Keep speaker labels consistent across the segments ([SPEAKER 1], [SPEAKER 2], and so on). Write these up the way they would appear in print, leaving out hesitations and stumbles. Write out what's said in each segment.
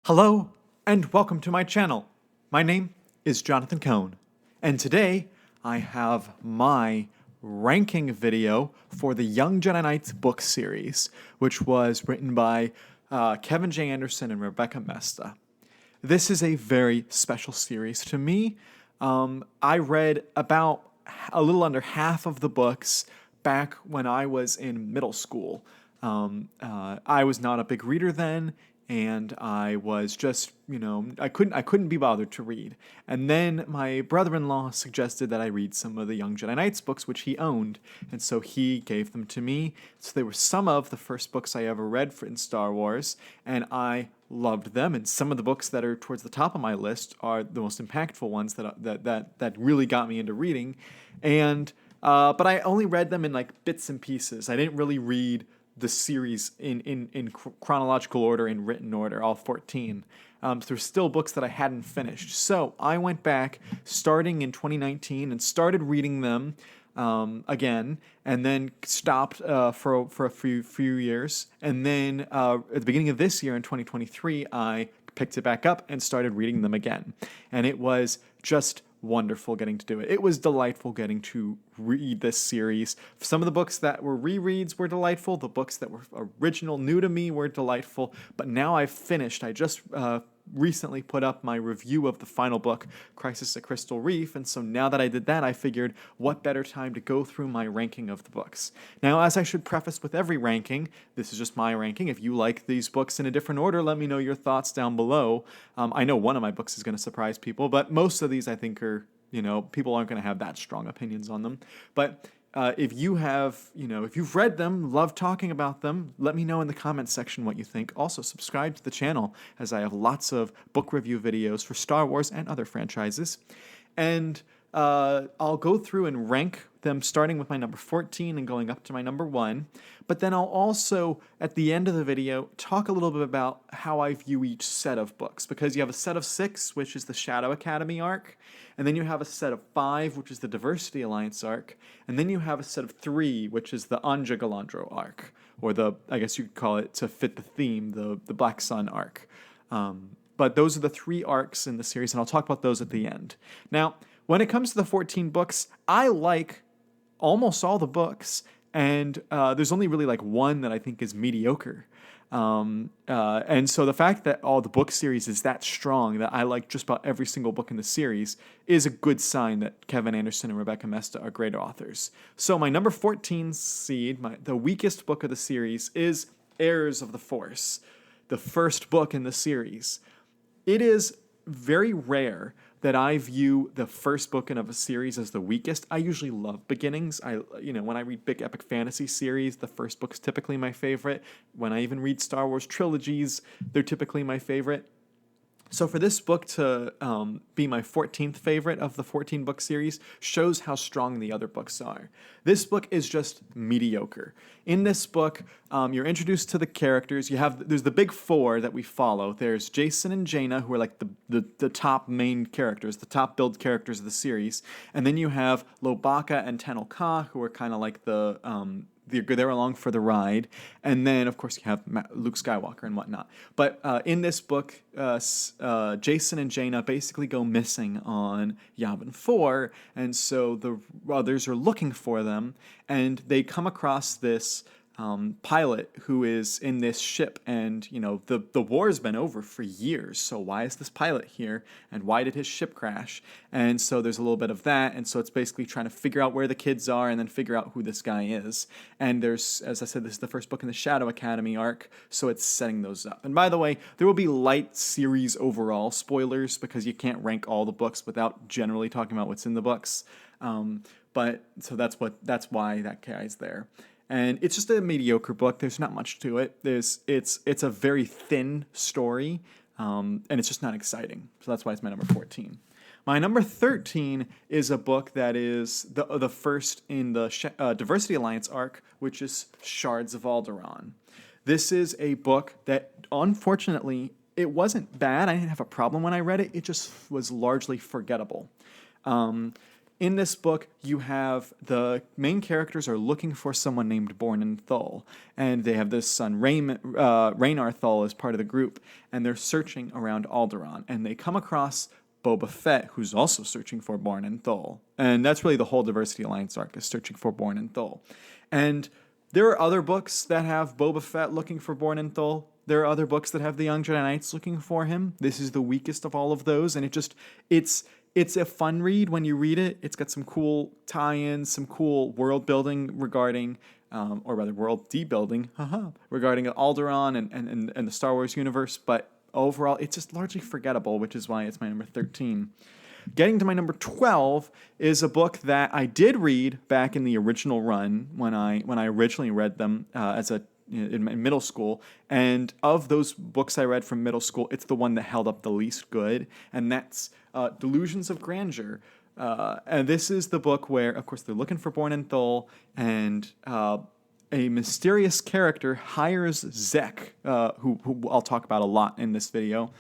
[SPEAKER 1] Hello, and welcome to my channel. My name is Jonathan Cohn, and today I have my ranking video for the Young Jedi Knights book series, which was written by Kevin J. Anderson and Rebecca Mesta. This is a very special series to me. I read about a little under half of the books back when I was in middle school. I was not a big reader then, and I was just, I couldn't be bothered to read. And then my brother-in-law suggested that I read some of the Young Jedi Knights books, which he owned, and so he gave them to me. So they were some of the first books I ever read in Star Wars, and I loved them. And some of the books that are towards the top of my list are the most impactful ones that really got me into reading. And but I only read them in like bits and pieces. I didn't really read the series in chronological order, in written order, all 14. There's still books that I hadn't finished. So I went back starting in 2019 and started reading them again, and then stopped for a few years. And then at the beginning of this year, in 2023, I picked it back up and started reading them again. And it was just wonderful getting to do it. It was delightful getting to read this series. Some of the books that were rereads were delightful. The books that were original, new to me, were delightful. But now I've finished. I just recently put up my review of the final book, Crisis at Crystal Reef, and so now that I did that, I figured what better time to go through my ranking of the books. Now, as I should preface with every ranking, this is just my ranking. If you like these books in a different order, let me know your thoughts down below. I know one of my books is going to surprise people, but most of these I think are, people aren't going to have that strong opinions on them. But if you have, if you've read them, love talking about them, let me know in the comments section what you think. Also, subscribe to the channel, as I have lots of book review videos for Star Wars and other franchises. And I'll go through and rank them, starting with my number 14 and going up to my number 1. But then I'll also, at the end of the video, talk a little bit about how I view each set of books. Because you have a set of 6, which is the Shadow Academy arc, and then you have a set of 5, which is the Diversity Alliance arc, and then you have a set of 3, which is the Anja Galandro arc, or I guess you could call it, to fit the theme, the Black Sun arc. But those are the 3 arcs in the series, and I'll talk about those at the end. Now, when it comes to the 14 books, I like almost all the books, and there's only really like one that I think is mediocre. And so the fact that all the book series is that strong, that I like just about every single book in the series, is a good sign that Kevin Anderson and Rebecca Mesta are great authors. So my number 14 seed, the weakest book of the series, is Heirs of the Force, the first book in the series. It is very rare that I view the first book of a series as the weakest. I usually love beginnings. When I read big epic fantasy series, the first book's typically my favorite. When I even read Star Wars trilogies, they're typically my favorite. So for this book to be my 14th favorite of the 14-book series shows how strong the other books are. This book is just mediocre. In this book, you're introduced to the characters. There's the big 4 that we follow. There's Jason and Jaina, who are like the top main characters, the top build characters of the series. And then you have Lobaka and Tenel Ka, who are kind of like they're along for the ride. And then, of course, you have Luke Skywalker and whatnot. But in this book, Jason and Jaina basically go missing on Yavin 4, and so the others are looking for them, and they come across this pilot who is in this ship, and the war's been over for years, so why is this pilot here, and why did his ship crash? And so there's a little bit of that, and so it's basically trying to figure out where the kids are and then figure out who this guy is. And there's, as I said, this is the first book in the Shadow Academy arc, so it's setting those up. And by the way, there will be light series overall spoilers, because you can't rank all the books without generally talking about what's in the books. But so that's why that guy's there. And it's just a mediocre book. There's not much to it. It's a very thin story, and it's just not exciting. So that's why it's my number 14. My number 13 is a book that is the first in the Diversity Alliance arc, which is Shards of Alderaan. This is a book that, unfortunately, it wasn't bad. I didn't have a problem when I read it. It just was largely forgettable. In this book, you have the main characters are looking for someone named Bornin Thul, and they have this son, Raynar Thul, as part of the group, and they're searching around Alderaan, and they come across Boba Fett, who's also searching for Bornin Thul. And that's really the whole Diversity Alliance arc, is searching for Bornin Thul. And there are other books that have Boba Fett looking for Bornin Thul. There are other books that have the Young Jedi Knights looking for him. This is the weakest of all of those, and it's a fun read when you read it. It's got some cool tie-ins, some cool world building regarding, or rather world debuilding, regarding Alderaan and the Star Wars universe. But overall, it's just largely forgettable, which is why it's my number 13. Getting to my number 12 is a book that I did read back in the original run when I originally read them in middle school, and of those books I read from middle school, it's the one that held up the least good, and that's Delusions of Grandeur. And this is the book where, of course, they're looking for Bornin Thul, and a mysterious character hires Zek, who I'll talk about a lot in this video,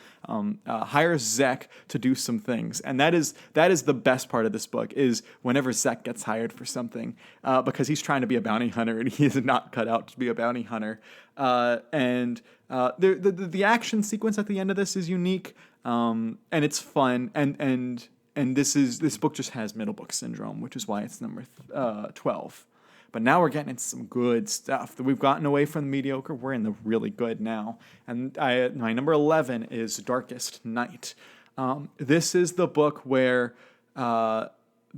[SPEAKER 1] hires Zek to do some things. And that is the best part of this book, is whenever Zek gets hired for something, because he's trying to be a bounty hunter, and he is not cut out to be a bounty hunter. And the action sequence at the end of this is unique, and it's fun, and this book just has middle book syndrome, which is why it's number 12. But now we're getting into some good stuff. We've gotten away from the mediocre. We're in the really good now. And my number 11 is Darkest Night. This is the book where the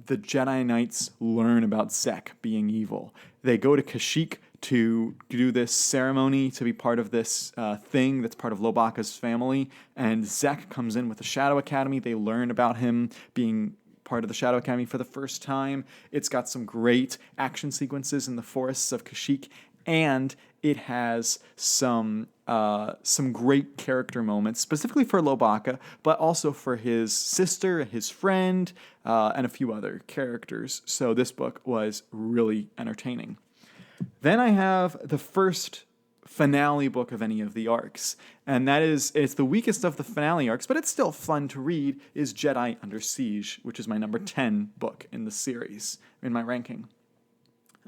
[SPEAKER 1] Jedi Knights learn about Zek being evil. They go to Kashyyyk to do this ceremony, to be part of this thing that's part of Lobaka's family. And Zek comes in with the Shadow Academy. They learn about him being part of the Shadow Academy for the first time. It's got some great action sequences in the forests of Kashyyyk, and it has some great character moments, specifically for Lobaka, but also for his sister, his friend, and a few other characters. So this book was really entertaining. Then I have the first finale book of any of the arcs, and it's the weakest of the finale arcs, but it's still fun to read, is Jedi Under Siege, which is my number 10 book in the series, in my ranking.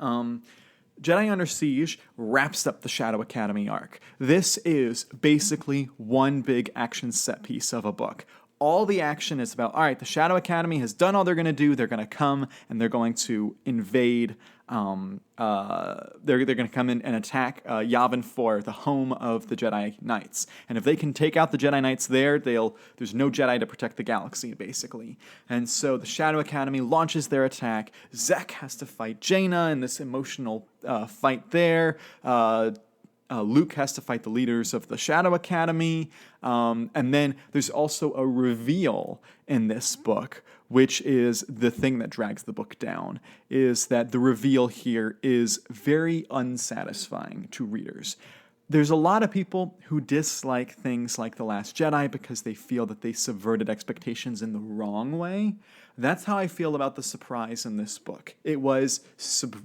[SPEAKER 1] Jedi Under Siege wraps up the Shadow Academy arc. This is basically one big action set piece of a book. All the action is about, all right, the Shadow Academy has done all they're going to do. They're going to come and they're going to invade. They're going to come in and attack Yavin 4, the home of the Jedi Knights. And if they can take out the Jedi Knights there, there's no Jedi to protect the galaxy, basically. And so the Shadow Academy launches their attack. Zek has to fight Jaina in this emotional fight there. Luke has to fight the leaders of the Shadow Academy. And then there's also a reveal in this book, which is the thing that drags the book down, is that the reveal here is very unsatisfying to readers. There's a lot of people who dislike things like The Last Jedi because they feel that they subverted expectations in the wrong way. That's how I feel about the surprise in this book. It was,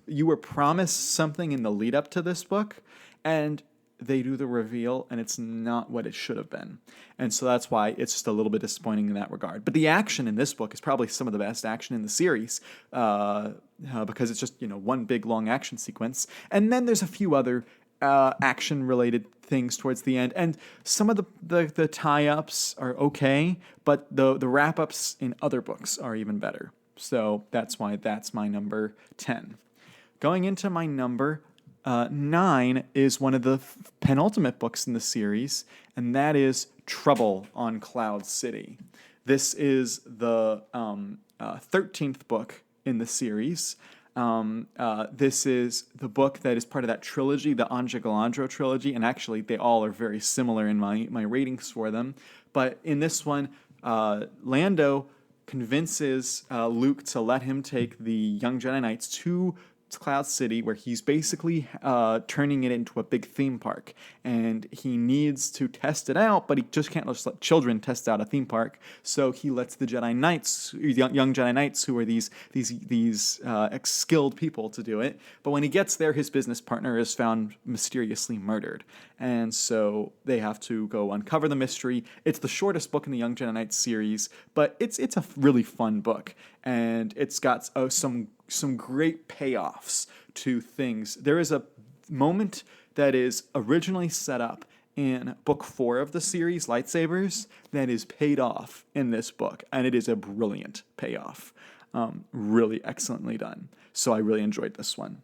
[SPEAKER 1] you were promised something in the lead up to this book, and they do the reveal, and it's not what it should have been. And so that's why it's just a little bit disappointing in that regard. But the action in this book is probably some of the best action in the series, because it's just, one big, long action sequence. And then there's a few other action-related things towards the end. And some of the tie-ups are okay, but the wrap-ups in other books are even better. So that's why that's my number 10. Going into my number 9 is one of the penultimate books in the series, and that is Trouble on Cloud City. This is the 13th book in the series. This is the book that is part of that trilogy, the Anja Galandro trilogy, and actually they all are very similar in my ratings for them. But in this one, Lando convinces Luke to let him take the Young Jedi Knights to Cloud City, where he's basically turning it into a big theme park, and he needs to test it out, but he just can't just let children test out a theme park. So he lets the Jedi Knights, young Jedi Knights, who are these skilled people, to do it. But when he gets there, his business partner is found mysteriously murdered, and so they have to go uncover the mystery. It's the shortest book in the Young Jedi Knights series, but it's a really fun book, and it's got some great payoffs to things. There is a moment that is originally set up in book 4 of the series, Lightsabers, that is paid off in this book, and it is a brilliant payoff. Really excellently done. So I really enjoyed this one.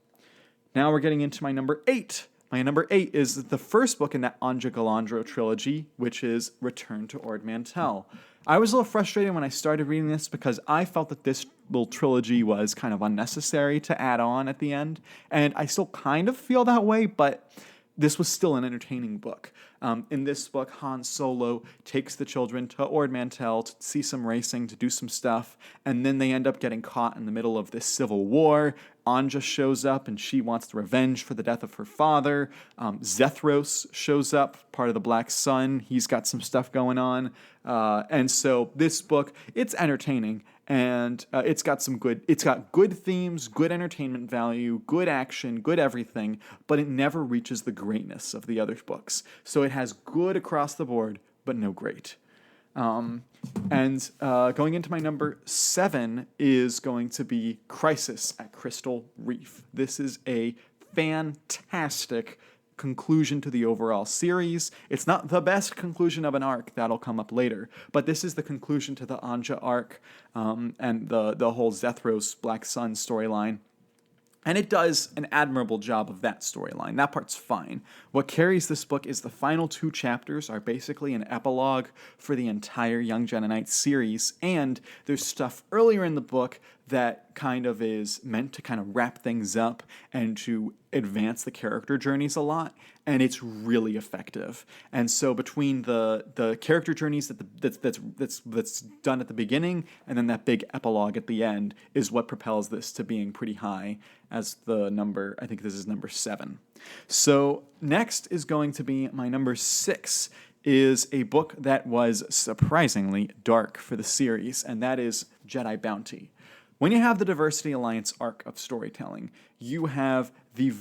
[SPEAKER 1] Now we're getting into my number 8. My number 8 is the first book in that Anja Galandro trilogy, which is Return to Ord Mantell. I was a little frustrated when I started reading this because I felt that this little trilogy was kind of unnecessary to add on at the end, and I still kind of feel that way, but this was still an entertaining book. In this book, Han Solo takes the children to Ord Mantell to see some racing, to do some stuff, and then they end up getting caught in the middle of this civil war. Anja shows up, and she wants the revenge for the death of her father. Zethros shows up, part of the Black Sun. He's got some stuff going on. And so this book, it's entertaining, and it's got good themes, good entertainment value, good action, good everything, but it never reaches the greatness of the other books. So it has good across the board, but no great. Going into my number 7 is going to be Crisis at Crystal Reef. This is a fantastic conclusion to the overall series. It's not the best conclusion of an arc, that'll come up later, but this is the conclusion to the Anja arc and the whole Zethros Black Sun storyline. And it does an admirable job of that storyline. That part's fine. What carries this book is the final 2 chapters are basically an epilogue for the entire Young Jedi Knights series, and there's stuff earlier in the book that kind of is meant to kind of wrap things up and to advance the character journeys a lot, and it's really effective. And so between the character journeys that's done at the beginning and then that big epilogue at the end is what propels this to being pretty high as the number, I think this is number 7. So next is going to be my number 6, is a book that was surprisingly dark for the series, and that is Jedi Bounty. When you have the Diversity Alliance arc of storytelling, you have the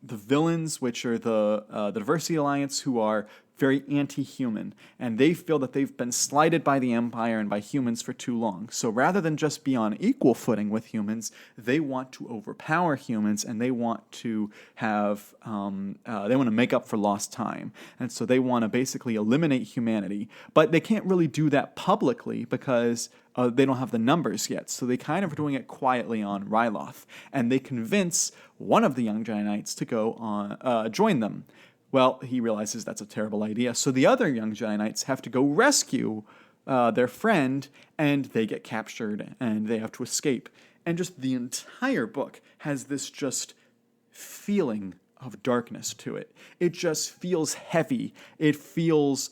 [SPEAKER 1] villains, which are the Diversity Alliance, who are very anti-human, and they feel that they've been slighted by the Empire and by humans for too long. So rather than just be on equal footing with humans, they want to overpower humans, and they want to have they want to make up for lost time, and so they want to basically eliminate humanity. But they can't really do that publicly because they don't have the numbers yet, so they kind of are doing it quietly on Ryloth, and they convince one of the Young Jedi Knights to go on join them. Well, he realizes that's a terrible idea, so the other Young Jedi Knights have to go rescue their friend, and they get captured, and they have to escape. And just the entire book has this just feeling of darkness to it. It just feels heavy. It feels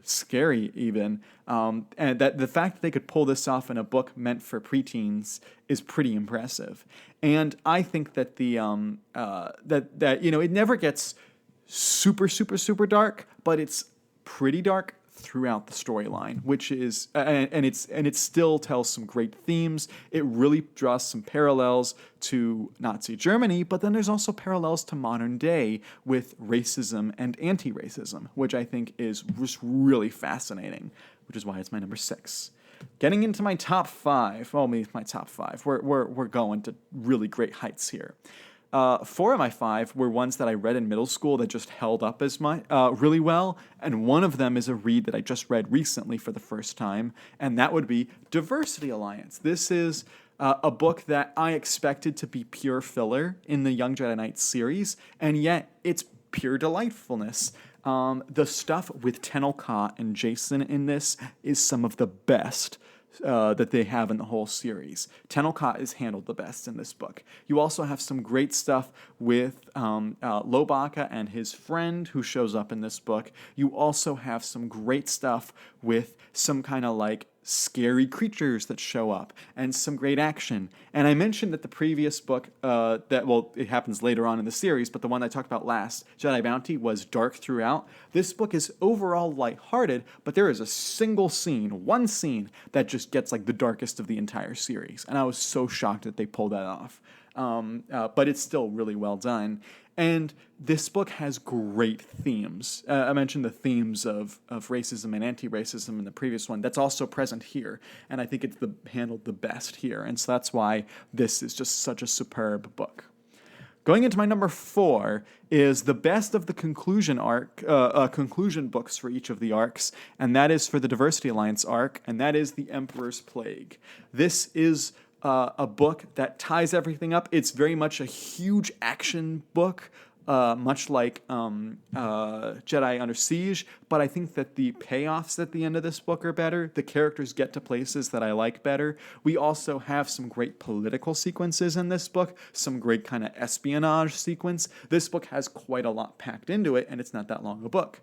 [SPEAKER 1] scary even. And that the fact that they could pull this off in a book meant for preteens is pretty impressive. And I think that the it never gets super dark, but it's pretty dark throughout the storyline, which is and it still tells some great themes. It really draws some parallels to Nazi Germany, but then there's also parallels to modern day with racism and anti-racism, which I think is just really fascinating, which is why it's my number 6. Getting into my top 5, maybe my top 5. We're going to really great heights here. 4 of my 5 were ones that I read in middle school that just held up as really well, and one of them is a read that I just read recently for the first time, and that would be Diversity Alliance. This is a book that I expected to be pure filler in the Young Jedi Knights series, and yet it's pure delightfulness. The stuff with Tenel Ka and Jason in this is some of the best that they have in the whole series. Tenel Ka is handled the best in this book. You also have some great stuff with Lobaka and his friend who shows up in this book. You also have some great stuff with some kind of like scary creatures that show up, and some great action. And I mentioned that the previous book, it happens later on in the series, but the one I talked about last, Jedi Bounty, was dark throughout. This book is overall lighthearted, but there is a single scene, one scene, that just gets like the darkest of the entire series. And I was so shocked that they pulled that off. But it's still really well done. And this book has great themes. I mentioned the themes of racism and anti-racism in the previous one. That's also present here, and I think it's handled the best here. And so that's why this is just such a superb book. Going into my number 4 is the best of the conclusion books for each of the arcs, and that is for the Diversity Alliance arc, and that is The Emperor's Plague. This is a book that ties everything up. It's very much a huge action book, much like Jedi Under Siege, but I think that the payoffs at the end of this book are better. The characters get to places that I like better. We also have some great political sequences in this book, some great kind of espionage sequence. This book has quite a lot packed into it, and it's not that long a book.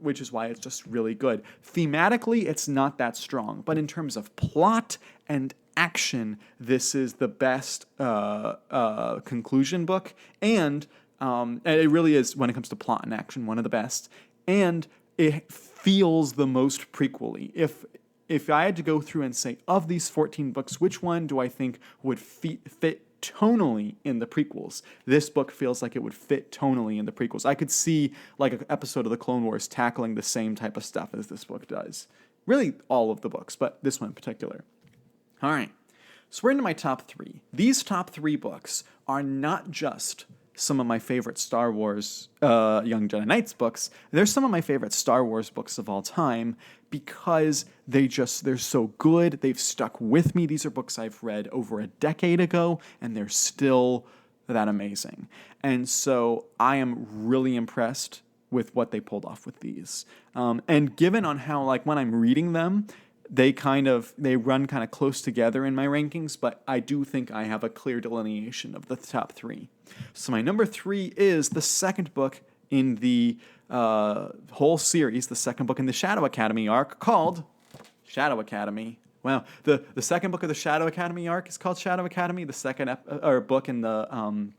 [SPEAKER 1] Which is why it's just really good. Thematically, it's not that strong, but in terms of plot and action, this is the best conclusion book, and it really is, when it comes to plot and action, one of the best, and it feels the most prequel-y. If I had to go through and say, of these 14 books, which one do I think would fit tonally in the prequels? This book feels like it would fit tonally in the prequels. I could see like an episode of the Clone Wars tackling the same type of stuff as this book does. Really, all of the books, but this one in particular. All right, so we're into my top 3. These top 3 books are not just some of my favorite Star Wars Young Jedi Knights books. They're some of my favorite Star Wars books of all time because they're so good. They've stuck with me. These are books I've read over a decade ago, and they're still that amazing. And so I am really impressed with what they pulled off with these. And given on how, like, when I'm reading them, they run kind of close together in my rankings, but I do think I have a clear delineation of the top 3. So my number 3 is the second book in the whole series, the second book in the Shadow Academy arc, called Shadow Academy. Wow, the second book of the Shadow Academy arc is called Shadow Academy. The second book in the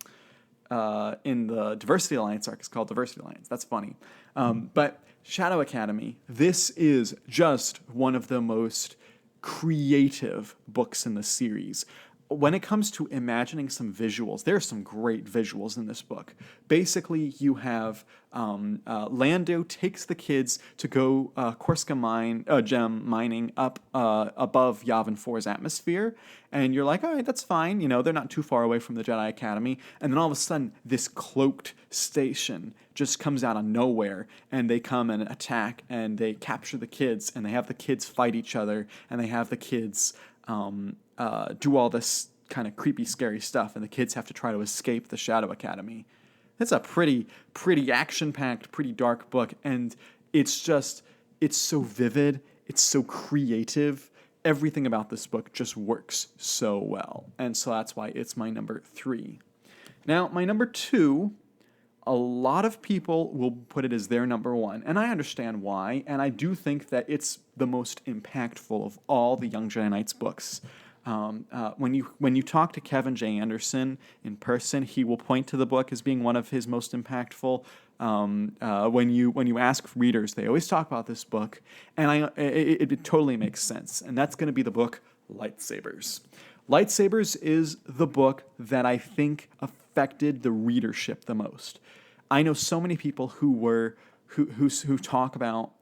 [SPEAKER 1] Diversity Alliance arc is called Diversity Alliance. That's funny, but Shadow Academy, this is just one of the most creative books in the series. When it comes to imagining some visuals, there are some great visuals in this book. Basically, you have Lando takes the kids to go Coruscant gem mining up above Yavin 4's atmosphere, and you're like, all right, that's fine. You know, they're not too far away from the Jedi Academy. And then all of a sudden, this cloaked station just comes out of nowhere, and they come and attack, and they capture the kids, and they have the kids fight each other, and they have the kids do all this kind of creepy, scary stuff, and the kids have to try to escape the Shadow Academy. It's a pretty action-packed, pretty dark book, and it's so vivid, it's so creative. Everything about this book just works so well, and so that's why it's my number 3. Now, my number 2, a lot of people will put it as their number 1, and I understand why, and I do think that it's the most impactful of all the Young Jedi Knights books. When you talk to Kevin J. Anderson in person, he will point to the book as being one of his most impactful. When you ask readers, they always talk about this book, and it totally makes sense. And that's going to be the book Lightsabers. Lightsabers is the book that I think affected the readership the most. I know so many people who talk about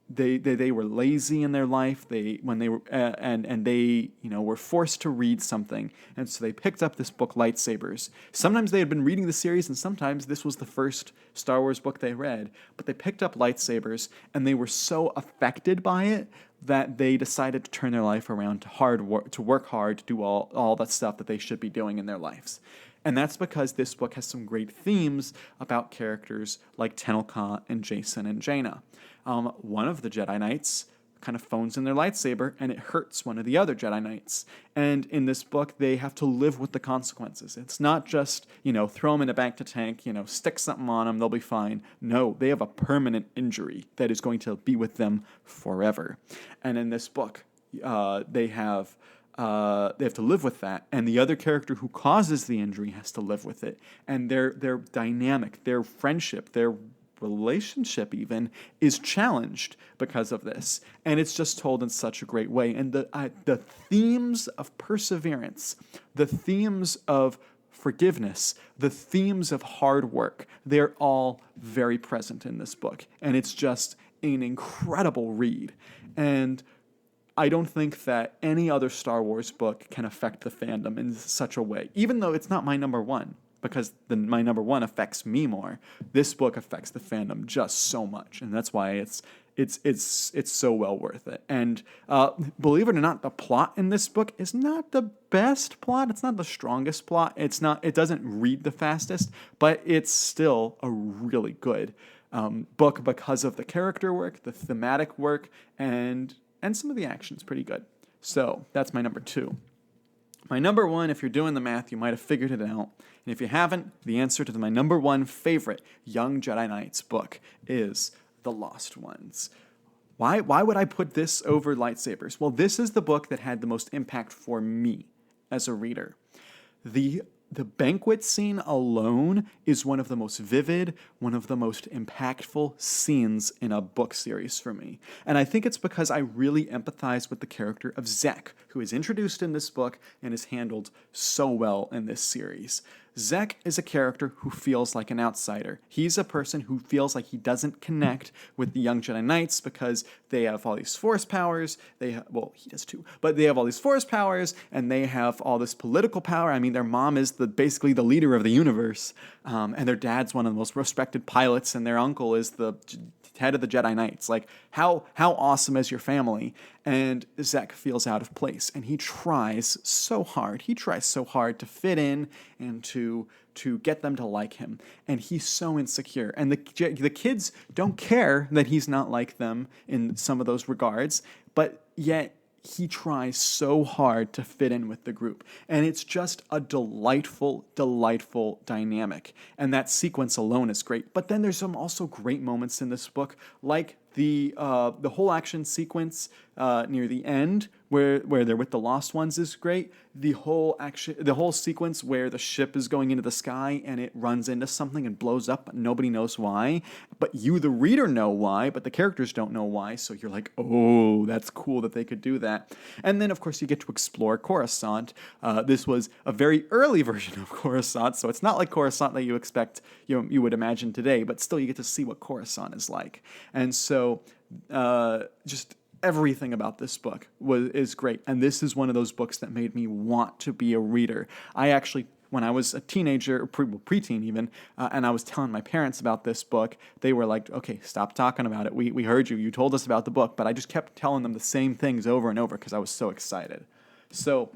[SPEAKER 1] they were lazy in their life. They were forced to read something, and so they picked up this book, Lightsabers. Sometimes they had been reading the series, and sometimes this was the first Star Wars book they read. But they picked up Lightsabers, and they were so affected by it that they decided to turn their life around to work hard, to do all that stuff that they should be doing in their lives. And that's because this book has some great themes about characters like Tenel Ka and Jason and Jaina. One of the Jedi Knights kind of phones in their lightsaber, and it hurts one of the other Jedi Knights. And in this book, they have to live with the consequences. It's not just, throw them in a bank to tank, stick something on them, they'll be fine. No, they have a permanent injury that is going to be with them forever. And in this book, they have to live with that, and the other character who causes the injury has to live with it, and their dynamic, their friendship, their relationship even is challenged because of this, and it's just told in such a great way. And the themes of perseverance, the themes of forgiveness, the themes of hard work, they're all very present in this book, and it's just an incredible read. And I don't think that any other Star Wars book can affect the fandom in such a way, even though it's not my number one, because my number one affects me more. This book affects the fandom just so much, and that's why it's so well worth it. And believe it or not, the plot in this book is not the best plot. It's not the strongest plot. It doesn't read the fastest, but it's still a really good book because of the character work, the thematic work, and some of the action's pretty good. So that's my number two. My number one, if you're doing the math, you might have figured it out. And if you haven't, the answer to my number one favorite Young Jedi Knights book is The Lost Ones. Why would I put this over Lightsabers? Well, this is the book that had the most impact for me as a reader. The banquet scene alone is one of the most vivid, one of the most impactful scenes in a book series for me. And I think it's because I really empathize with the character of Zek, who is introduced in this book and is handled so well in this series. Zek is a character who feels like an outsider. He's a person who feels like he doesn't connect with the Young Jedi Knights because they have all these force powers. He does too, but they have all these force powers and they have all this political power. I mean, their mom is basically the leader of the universe, and their dad's one of the most respected pilots, and their uncle is the head of the Jedi Knights. Like, how awesome is your family? And Zek feels out of place, and he tries so hard. He tries so hard to fit in and to get them to like him. And he's so insecure. And the kids don't care that he's not like them in some of those regards, but yet he tries so hard to fit in with the group. And it's just a delightful, delightful dynamic. And that sequence alone is great. But then there's some also great moments in this book, like the whole action sequence near the end where they're with the Lost Ones is great. The whole sequence where the ship is going into the sky and it runs into something and blows up, but nobody knows why. But you, the reader, know why, but the characters don't know why. So you're like, oh, that's cool that they could do that. And then, of course, you get to explore Coruscant. This was a very early version of Coruscant, so it's not like Coruscant that you expect, you would imagine today, but still you get to see what Coruscant is like. And so just everything about this book is great. And this is one of those books that made me want to be a reader. I actually, when I was a teenager, or preteen even, and I was telling my parents about this book, they were like, okay, stop talking about it. We heard you. You told us about the book. But I just kept telling them the same things over and over because I was so excited. So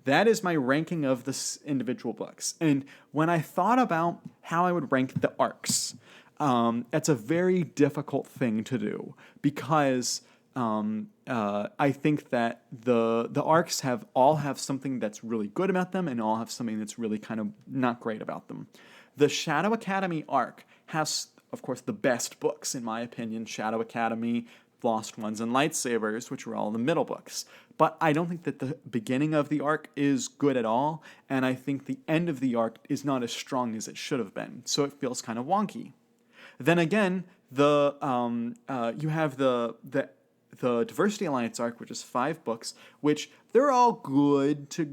[SPEAKER 1] that is my ranking of the individual books. And when I thought about how I would rank the arcs, that's a very difficult thing to do because I think that the arcs all have something that's really good about them and all have something that's really kind of not great about them. The Shadow Academy arc has, of course, the best books, in my opinion. Shadow Academy, Lost Ones, and Lightsabers, which are all the middle books. But I don't think that the beginning of the arc is good at all, and I think the end of the arc is not as strong as it should have been, so it feels kind of wonky. Then again, you have the Diversity Alliance arc, which is 5 books, which they're all good to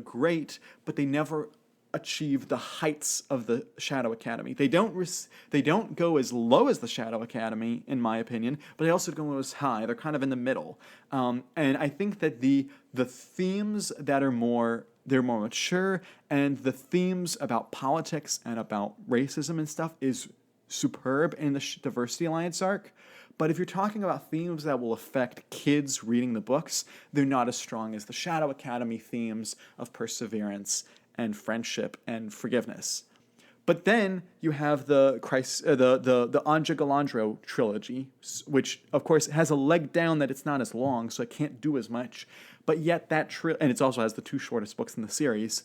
[SPEAKER 1] great, but they never achieve the heights of the Shadow Academy. They don't go as low as the Shadow Academy, in my opinion, but they also don't go as high. They're kind of in the middle. And I think that the themes that are more mature, and the themes about politics and about racism and stuff is superb in the Diversity Alliance arc. But if you're talking about themes that will affect kids reading the books, they're not as strong as the Shadow Academy themes of perseverance and friendship and forgiveness. But then you have the Anja Galandro trilogy, which of course has a leg down that it's not as long, so it can't do as much. But yet and it also has the 2 shortest books in the series.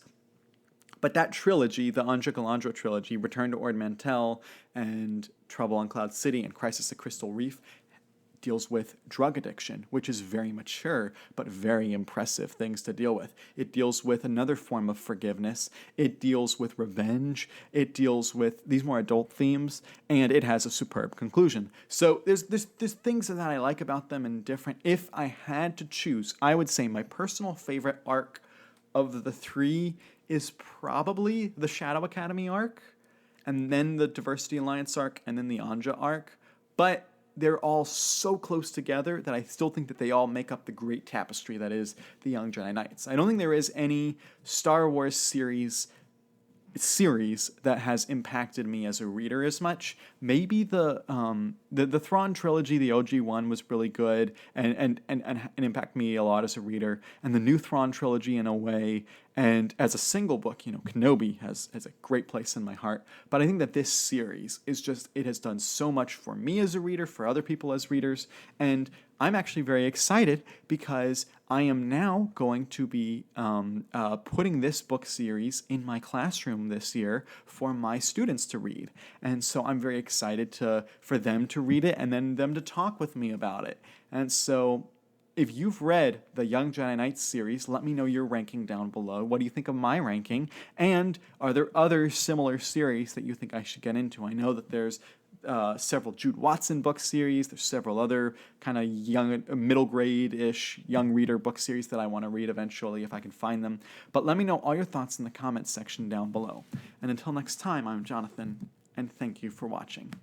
[SPEAKER 1] But that trilogy, the Anja Galandro trilogy, Return to Ord Mantell and Trouble on Cloud City and Crisis at Crystal Reef, deals with drug addiction, which is very mature but very impressive things to deal with. It deals with another form of forgiveness. It deals with revenge. It deals with these more adult themes, and it has a superb conclusion. So there's things that I like about them and different. If I had to choose, I would say my personal favorite arc of the three is probably the Shadow Academy arc, and then the Diversity Alliance arc, and then the Anja arc. But they're all so close together that I still think that they all make up the great tapestry that is the Young Jedi Knights. I don't think there is any Star Wars series that has impacted me as a reader as much. Maybe the Thrawn trilogy, the OG one, was really good and impacted me a lot as a reader. And the new Thrawn trilogy in a way, and as a single book, Kenobi has a great place in my heart. But I think that this series is just, it has done so much for me as a reader, for other people as readers, and I'm actually very excited because I am now going to be putting this book series in my classroom this year for my students to read. And so I'm very excited for them to read it and then them to talk with me about it. And so if you've read the Young Jedi Knights series, let me know your ranking down below. What do you think of my ranking? And are there other similar series that you think I should get into? I know that there's several Jude Watson book series. There's several other kind of young, middle grade-ish young reader book series that I want to read eventually if I can find them. But let me know all your thoughts in the comments section down below. And until next time, I'm Jonathan, and thank you for watching.